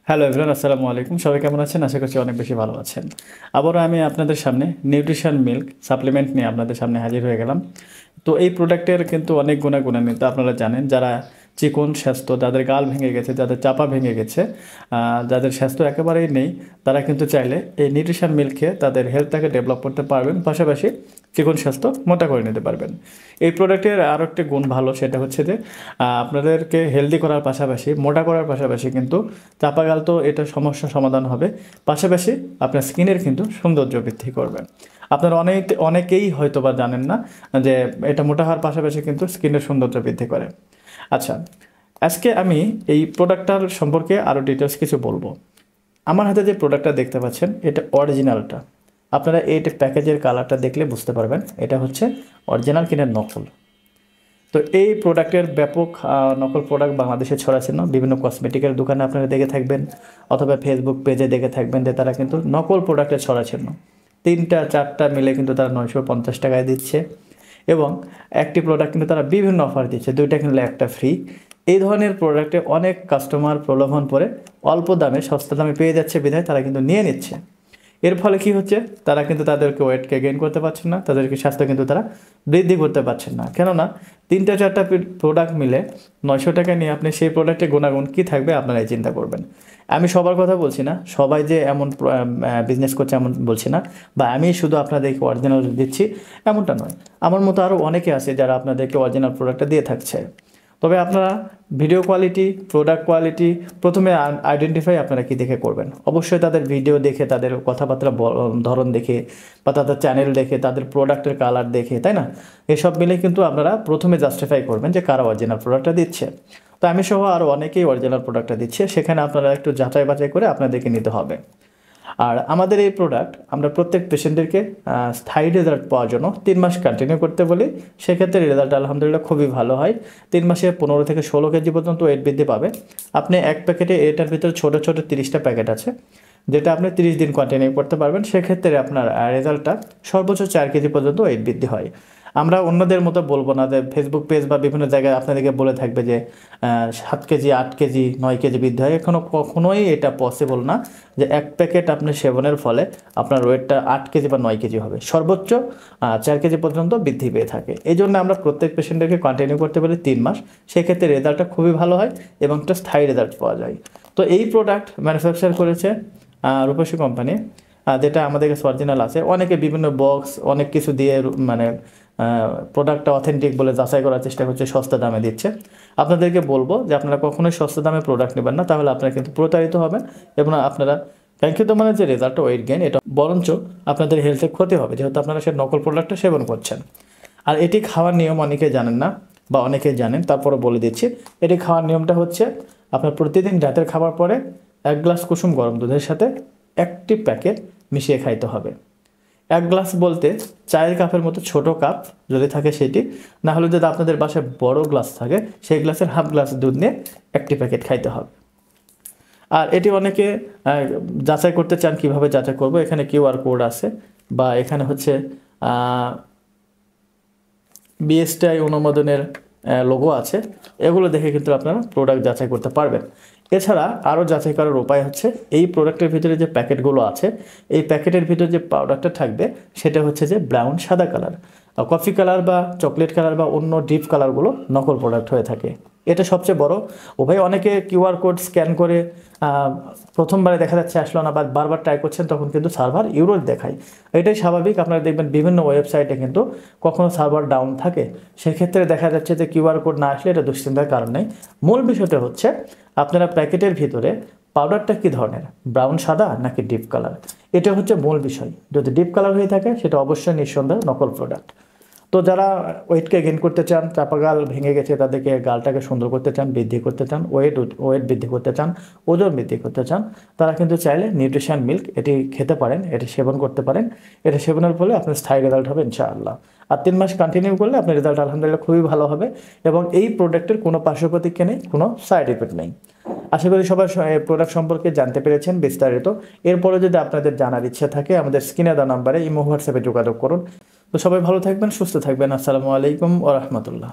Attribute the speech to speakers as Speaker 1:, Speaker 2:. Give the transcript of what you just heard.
Speaker 1: Hello everyone, আসসালামু আলাইকুম। সবাই কেমন আছেন? আশা করছি অনেক বেশি ভালো আছেন। আবারও আমি আপনাদের সামনে নিউট্রিশন মিল্ক সাপ্লিমেন্ট নিয়ে আপনাদের সামনে হাজির হয়ে গেলাম। তো এই প্রোডাক্টের কিন্তু অনেক গুণাগুণান্বিত আপনারা জানেন। যারা চিকন স্বাস্থ্য, যাদের গাল ভেঙে গেছে, যাদের চাপা ভেঙে গেছে, যাদের স্বাস্থ্য একেবারেই নেই, তারা কিন্তু চাইলে এই নিউট্রিশন মিল্ক খেয়ে তাদের হেলথটাকে ডেভেলপ করতে পারবেন, পাশাপাশি চিকন স্বাস্থ্য মোটা করে নিতে পারবেন। এই প্রোডাক্টের আরও একটি গুণ ভালো, সেটা হচ্ছে যে আপনাদেরকে হেলদি করার পাশাপাশি, মোটা করার পাশাপাশি কিন্তু চাপা গাল তো এটা সমস্যার সমাধান হবে, পাশাপাশি আপনার স্কিনের কিন্তু সৌন্দর্য বৃদ্ধি করবে। আপনারা অনেকেই হয়তো বা জানেন না যে এটা মোটা হওয়ার পাশাপাশি কিন্তু স্কিনের সৌন্দর্য বৃদ্ধি করে। আচ্ছা, আজকে আমি এই প্রোডাক্টটার সম্পর্কে আরও ডিটেলস কিছু বলবো। আমার হাতে যে প্রোডাক্টটা দেখতে পাচ্ছেন, এটা অরিজিনালটা। আপনারা এইটা প্যাকেজের কালারটা দেখলে বুঝতে পারবেন এটা হচ্ছে অরিজিনাল কিনা নকল। তো এই প্রোডাক্টের ব্যাপক নকল প্রোডাক্ট বাংলাদেশে ছড়াচ্ছিল। বিভিন্ন কসমেটিকের দোকানে আপনারা দেখে থাকবেন, অথবা ফেসবুক পেজে দেখে থাকবেন যে তারা কিন্তু নকল প্রোডাক্টের ছড়াচ্ছিল। 3টা 4টা মিলে কিন্তু তারা 950 টাকায় দিচ্ছে, এবং একটি প্রোডাক্ট কিন্তু তারা বিভিন্ন অফার দিচ্ছে, 2টা কিনলে একটা ফ্রি। এই ধরনের প্রোডাক্টে অনেক কাস্টমার প্রলোভন পরে অল্প দামে সস্তা দামে পেয়ে যাচ্ছে, বিধায় তারা কিন্তু নিয়ে নিচ্ছে। এর ফলে কি হচ্ছে, তারা কিন্তু তাদেরকে ওয়েটকে গেইন করতে পারছেন না, তাদেরকে স্বাস্থ্য কিন্তু তারা বৃদ্ধি করতে পারছেন না। কেননা 3টা 4টা প্রোডাক্ট মিলে 900 টাকা নিয়ে আপনি সেই প্রোডাক্টের গুণাগুণ কী থাকবে আপনারাই চিন্তা করবেন। আমি সবার কথা বলছি না, সবাই যে এমন বিজনেস করছে এমন বলছি না, বা আমি শুধু আপনাদেরকে অরিজিনাল দিচ্ছি এমনটা নয়। আমার মতো আরও অনেকে আছে যারা আপনাদেরকে অরিজিনাল প্রোডাক্টটা দিয়ে থাকছে। তবে আপনারা ভিডিও কোয়ালিটি, প্রোডাক্ট কোয়ালিটি প্রথমে আইডেন্টিফাই আপনারা কি দেখে করবেন। অবশ্যই তাদের ভিডিও দেখে, তাদের কথাবার্তা ধরন দেখে, বা তাদের চ্যানেল দেখে, তাদের প্রোডাক্টের কালার দেখে, তাই না? এসব মিলে কিন্তু আপনারা প্রথমে জাস্টিফাই করবেন যে কারা অরিজিনাল প্রোডাক্টটা দিচ্ছে। তো আমি সহ আরও অনেকেই অরিজিনাল প্রোডাক্টটা দিচ্ছে, সেখানে আপনারা একটু যাচাই বাছাই করে আপনাদেরকে নিতে হবে। আর আমাদের এই প্রোডাক্ট আমরা প্রত্যেক পেশেন্টদেরকে স্থায়ী রেজাল্ট পাওয়ার জন্য 3 মাস কন্টিনিউ করতে বলি। সেক্ষেত্রে রেজাল্ট আলহামদুলিল্লাহ খুবই ভালো হয়। 3 মাসে 15 থেকে 16 কেজি পর্যন্ত ওয়েট বৃদ্ধি পাবে। আপনি এক প্যাকেটে, এটার ভিতরে ছোটো ছোটো 30টা প্যাকেট আছে, যেটা আপনি 30 দিন কন্টিনিউ করতে পারবেন। সেক্ষেত্রে আপনার রেজাল্টটা সর্বোচ্চ 4 কেজি পর্যন্ত ওয়েট বৃদ্ধি হয়। আমরা অন্যদের মতো বলবো না যে ফেসবুক পেজ বা বিভিন্ন জায়গায় আপনাদেরকে বলে থাকবে যে 7 কেজি, 8 কেজি, 9 কেজি বৃদ্ধি হয়। কখনোই এটা পসিবল না যে এক প্যাকেট আপনি সেবনের ফলে আপনার ওয়েটটা 8 কেজি বা 9 কেজি হবে। সর্বোচ্চ 4 কেজি পর্যন্ত বৃদ্ধি পেয়ে থাকে। এই জন্য আমরা প্রত্যেক পেশেন্টদেরকে কন্টিনিউ করতে পারি 3 মাস। সেক্ষেত্রে রেজাল্টটা খুবই ভালো হয় এবং একটা স্থায়ী রেজাল্ট পাওয়া যায়। তো এই প্রোডাক্ট ম্যানুফ্যাকচার করেছে রূপসী কোম্পানি, যেটা আমাদের কাছে অরিজিনাল আছে। অনেকে বিভিন্ন বক্স অনেক কিছু দিয়ে মানে প্রোডাক্টটা অথেন্টিক বলে যাচাই করার চেষ্টা করছে, সস্তা দামে দিচ্ছে। আপনাদেরকে বলবো যে আপনারা কখনোই সস্তা দামে প্রোডাক্ট নেবেন না, তাহলে আপনারা কিন্তু প্রতারিত হবেন, এবং আপনারা কাঙ্ক্ষিত মানে যে রেজাল্টটা, ওয়েট গেইন, এটা বরঞ্চ আপনাদের হেলথে ক্ষতি হবে, যেহেতু আপনারা সেই নকল প্রোডাক্টটা সেবন করছেন। আর এটি খাওয়ার নিয়ম অনেকে জানেন না, বা অনেকে জানেন, তারপরে বলে দিচ্ছি। এটি খাওয়ার নিয়মটা হচ্ছে, আপনার প্রতিদিন রাতের খাবার পরে 1 গ্লাস কুসুম গরম দুধের সাথে 1টি প্যাকেট মিশিয়ে খাইতে হবে। 1 গ্লাস বলতে চায়ের কাপের মতো ছোট কাপ যদি থাকে সেটি, না হলে যদি আপনাদের বাসায় বড় গ্লাস থাকে, সেই গ্লাসের হাফ গ্লাস দুধ নিয়ে 1টি প্যাকেট খাইতে হবে। আর এটি অনেকে যাচাই করতে চান, কিভাবে যাচাই করব, এখানে কিউআর কোড আছে, বা এখানে হচ্ছে বিএসটিআই অনুমোদনের লোগো আছে। এগুলো দেখে কিন্তু আপনারা প্রোডাক্ট যাচাই করতে পারবেন। এছাড়া আরও যাচাই করার উপায় হচ্ছে, এই প্রোডাক্টের ভিতরে যে প্যাকেটগুলো আছে, এই প্যাকেটের ভিতরে যে পাউডারটা থাকবে সেটা হচ্ছে যে ব্রাউন সাদা কালার, কফি কালার বা চকলেট কালার বা অন্য ডিপ কালারগুলো নকল প্রোডাক্ট হয়ে থাকে। এটা সবচেয়ে বড় উপায়। অনেকে কিউআর কোড স্ক্যান করে প্রথমবারে দেখা যাচ্ছে আসলো না, বা বারবার ট্রাই করছেন, তখন কিন্তু সার্ভার ইউরোর দেখায়। এটাই স্বাভাবিক। আপনারা দেখবেন বিভিন্ন ওয়েবসাইটে কিন্তু কখনো সার্ভার ডাউন থাকে, সেক্ষেত্রে দেখা যাচ্ছে যে কিউআর কোড না আসলে এটা দুশ্চিন্তার কারণ নেই। মূল বিষয়টা হচ্ছে আপনারা প্যাকেটের ভিতরে পাউডারটা কী ধরনের, ব্রাউন সাদা নাকি ডিপ কালার, এটা হচ্ছে মূল বিষয়। যদি ডিপ কালার হয়ে থাকে সেটা অবশ্যই নিঃসন্দেহে নকল প্রোডাক্ট। তো যারা ওয়েটকে গেইন করতে চান, চাপা গাল ভেঙে গেছে, তাদেরকে গালটাকে সুন্দর করতে চান, বৃদ্ধি করতে চান, ওয়েট বৃদ্ধি করতে চান, ওজন বৃদ্ধি করতে চান, তারা কিন্তু চাইলে নিউট্রিশন মিল্ক এটি খেতে পারেন, এটি সেবন করতে পারেন। এটা সেবনের ফলে আপনার স্থায়ী রেজাল্ট হবে ইনশাআল্লাহ। আর 3 মাস কন্টিনিউ করলে আপনার রেজাল্ট আলহামদুলিল্লাহ খুবই ভালো হবে, এবং এই প্রোডাক্টের কোনো পার্শ্ব প্রতিক্রিয়া নেই, কোনো সাইড এফেক্ট নেই। আশা করি সবাই প্রোডাক্ট সম্পর্কে জানতে পেরেছেন বিস্তারিত। এরপরে যদি আপনাদের জানার ইচ্ছা থাকে, আমাদের স্ক্রিনে দেওয়া নাম্বারে ইমো হোয়াটসঅ্যাপে যোগাযোগ করুন। তো সবাই ভালো থাকবেন, সুস্থ থাকবেন। আসসালামু আলাইকুম ওয়া রাহমাতুল্লাহ।